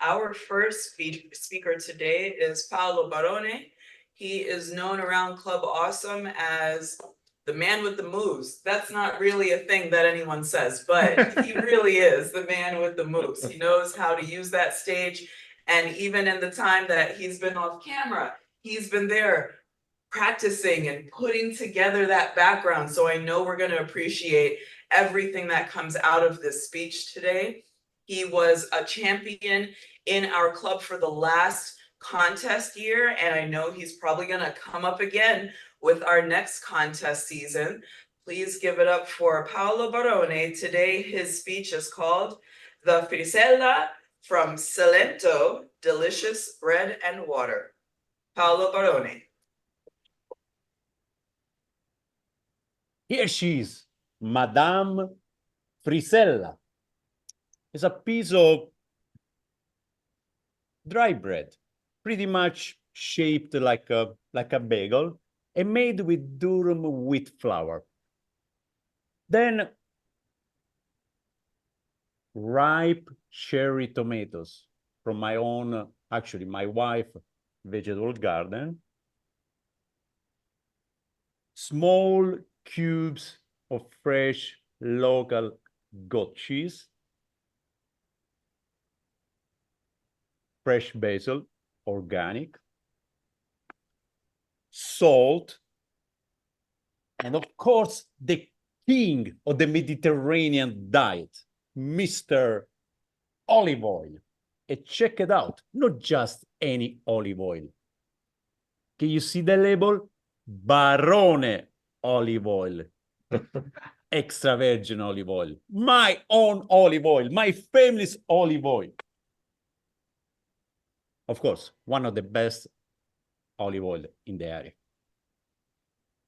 Our first speaker today is Paolo Barone. He is known around Club Awesome as the man with the moves. That's not really a thing that anyone says, but he really is the man with the moves. He knows how to use that stage. And even in the time that he's been off camera, he's been there practicing and putting together that background. So I know we're going to appreciate everything that comes out of this speech today. He was a champion in our club for the last contest year, and I know he's probably going to come up again with our next contest season. Please give it up for Paolo Barone. Today, his speech is called The Frisella from Salento, Delicious Bread and Water. Paolo Barone. Here she is, Madame Frisella. It's a piece of dry bread, pretty much shaped like a bagel, and made with durum wheat flour. Then ripe cherry tomatoes from my own, actually my wife's vegetable garden. Small cubes of fresh local goat cheese, fresh basil, organic, salt, and of course, the king of the Mediterranean diet, Mr. Olive Oil. And check it out, not just any olive oil. Can you see the label? Barone olive oil. Extra virgin olive oil. My own olive oil, my family's olive oil. Of course, one of the best olive oil in the area.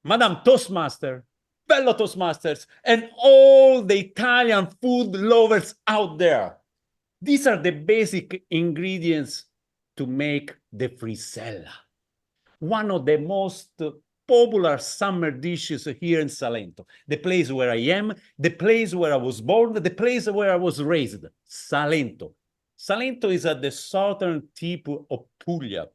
Madam Toastmaster, fellow Toastmasters, and all the Italian food lovers out there. These are the basic ingredients to make the Frisella, one of the most popular summer dishes here in Salento, the place where I am, the place where I was born, the place where I was raised, Salento. Salento is at the southern tip of Puglia,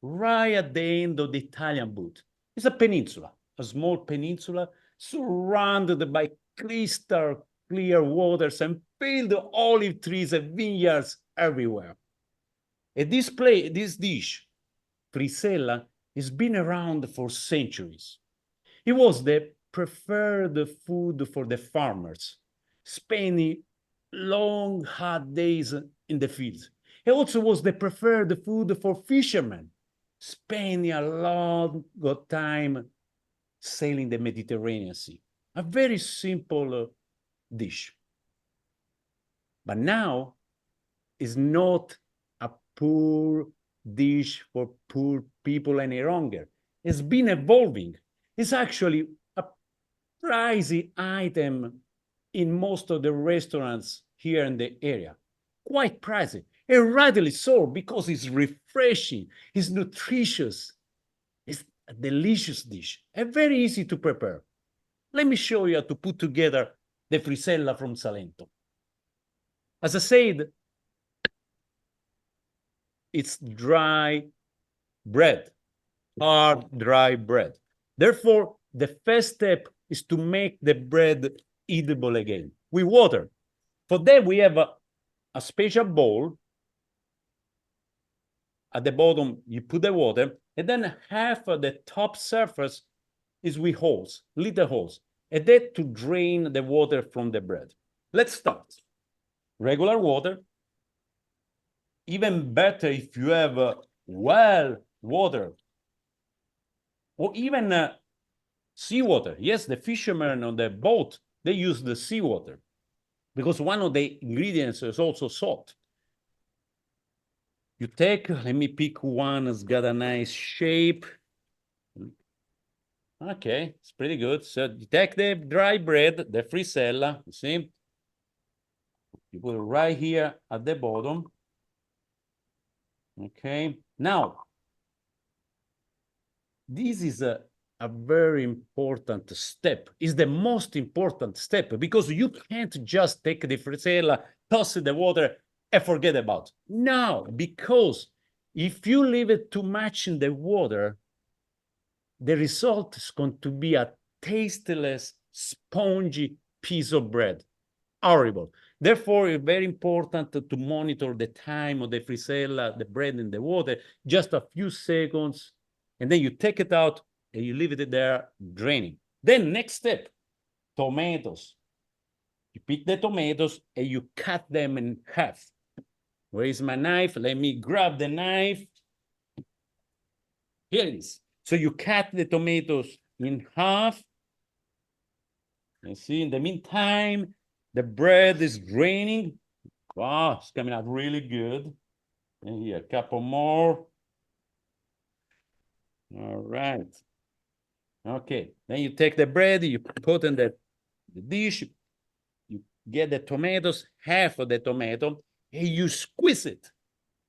right at the end of the Italian boot. It's a peninsula, a small peninsula surrounded by crystal clear waters and filled with olive trees and vineyards everywhere. And this dish, Frisella, has been around for centuries. It was the preferred food for the farmers, spending long, hot days in the fields. It also was the preferred food for fishermen, spending a long time sailing the Mediterranean Sea. A very simple dish. But now, it's not a poor dish for poor people any longer. It's been evolving. It's actually a pricey item in most of the restaurants here in the area. Quite pricey, and rightly so, because it's refreshing, it's nutritious, it's a delicious dish, and very easy to prepare. Let me show you how to put together the Frisella from Salento. As I said, it's dry bread, hard, dry bread. Therefore, the first step is to make the bread eatable again with water. For that, we have a special bowl. At the bottom, you put the water, and then half of the top surface is with holes, little holes, and that to drain the water from the bread. Let's start. Regular water. Even better if you have well water, or even seawater. Yes, the fishermen on the boat, they use the seawater because one of the ingredients is also salt. You take, let me pick one that's got a nice shape. Okay, it's pretty good. So you take the dry bread, the Frisella, you see? You put it right here at the bottom. Okay, now, this is a very important step. It's the most important step because you can't just take the Frisella, toss in the water, and forget about it. No, because if you leave it too much in the water, the result is going to be a tasteless, spongy piece of bread. Horrible. Therefore, it's very important to monitor the time of the frisella, the bread in the water, just a few seconds, and then you take it out and you leave it there draining. Then next step, tomatoes. You pick the tomatoes and you cut them in half. Where is my knife? Let me grab the knife. Here it is. So you cut the tomatoes in half. You see, in the meantime, the bread is draining. Wow, it's coming out really good. And here, a couple more. All right. Okay, then you take the bread, you put in the dish, you get the tomatoes, half of the tomato, and you squeeze it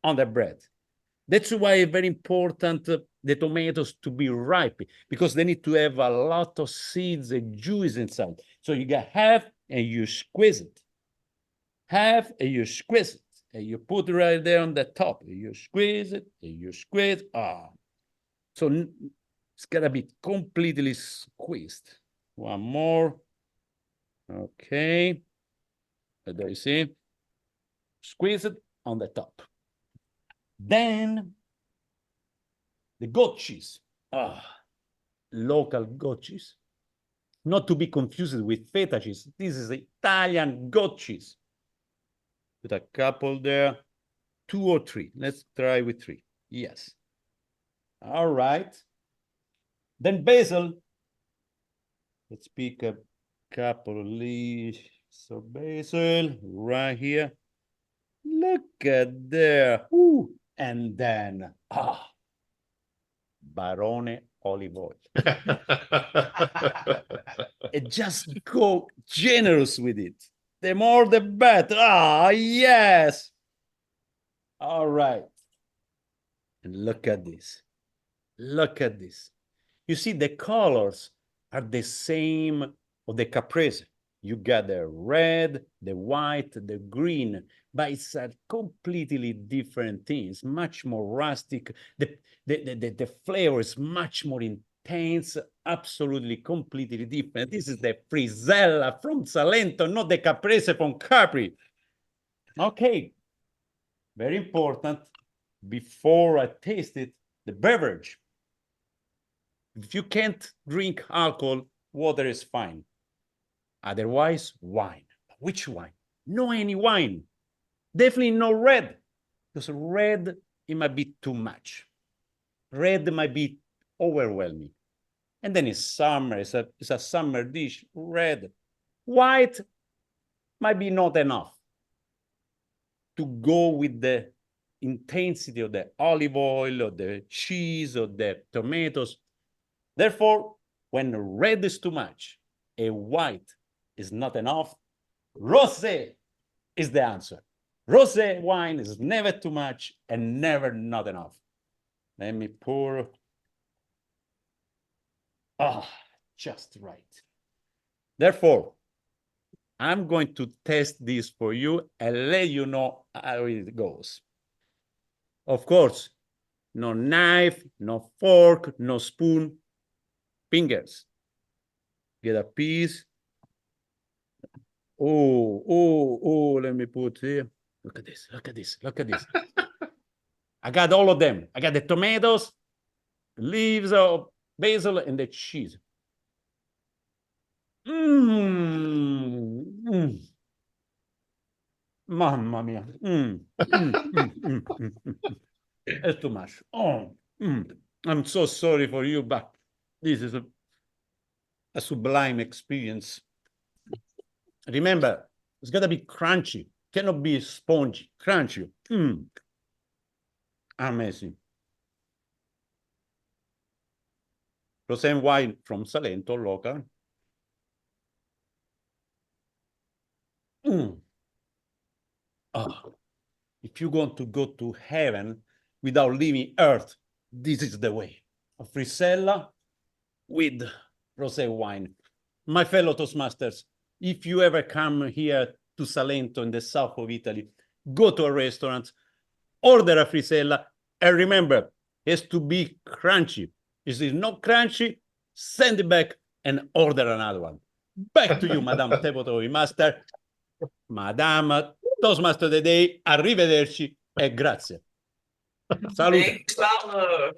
on the bread. That's why it's very important the tomatoes to be ripe, because they need to have a lot of seeds and juice inside. So you get half and you squeeze it. Half and you squeeze it. And you put it right there on the top. You squeeze it and you squeeze. So it's gotta be completely squeezed. One more. Okay. There you see. Squeeze it on the top. Then the goat cheese. Local goat cheese. Not to be confused with feta cheese. This is Italian goat cheese. Put a couple there. 2 or 3. Let's try with 3. Yes. All right. Then basil. Let's pick a couple of leaves of basil right here. Look at there. Ooh. And then, Barone olive oil. And just go generous with it. The more, the better. Yes. All right. And look at this. Look at this. You see, the colors are the same of the caprese. You got the red, the white, the green, but it's a completely different thing. It's much more rustic. The flavor is much more intense, absolutely completely different. This is the Frisella from Salento, not the caprese from Capri. Okay, very important. Before I taste it, the beverage. If you can't drink alcohol, water is fine. Otherwise, wine. Which wine? No any wine. Definitely no red. Because red, it might be too much. Red might be overwhelming. And then it's summer. It's a summer dish. Red. White might be not enough to go with the intensity of the olive oil or the cheese or the tomatoes. Therefore, when red is too much, a white is not enough, rosé is the answer. Rosé wine is never too much and never not enough. Let me pour. Just right. Therefore, I'm going to test this for you and let you know how it goes. Of course, no knife, no fork, no spoon, fingers. Get a piece. Let me put here. Look at this, look at this, look at this. I got all of them. I got the tomatoes, the leaves of basil, and the cheese. Mamma mia. It's too much. I'm so sorry for you, but this is a sublime experience. Remember, it's got to be crunchy. Cannot be spongy. Crunchy. Amazing. Rosé wine from Salento, local. If you want to go to heaven without leaving earth, this is the way. A Frisella with rosé wine. My fellow Toastmasters, if you ever come here to Salento in the south of Italy, go to a restaurant, order a Frisella, and remember, it has to be crunchy. If it's not crunchy, send it back and order another one. Back to you, Madame Tepotoi Master. Madame Toastmaster the Day, arrivederci e grazie. Salute. Thanks, Paolo.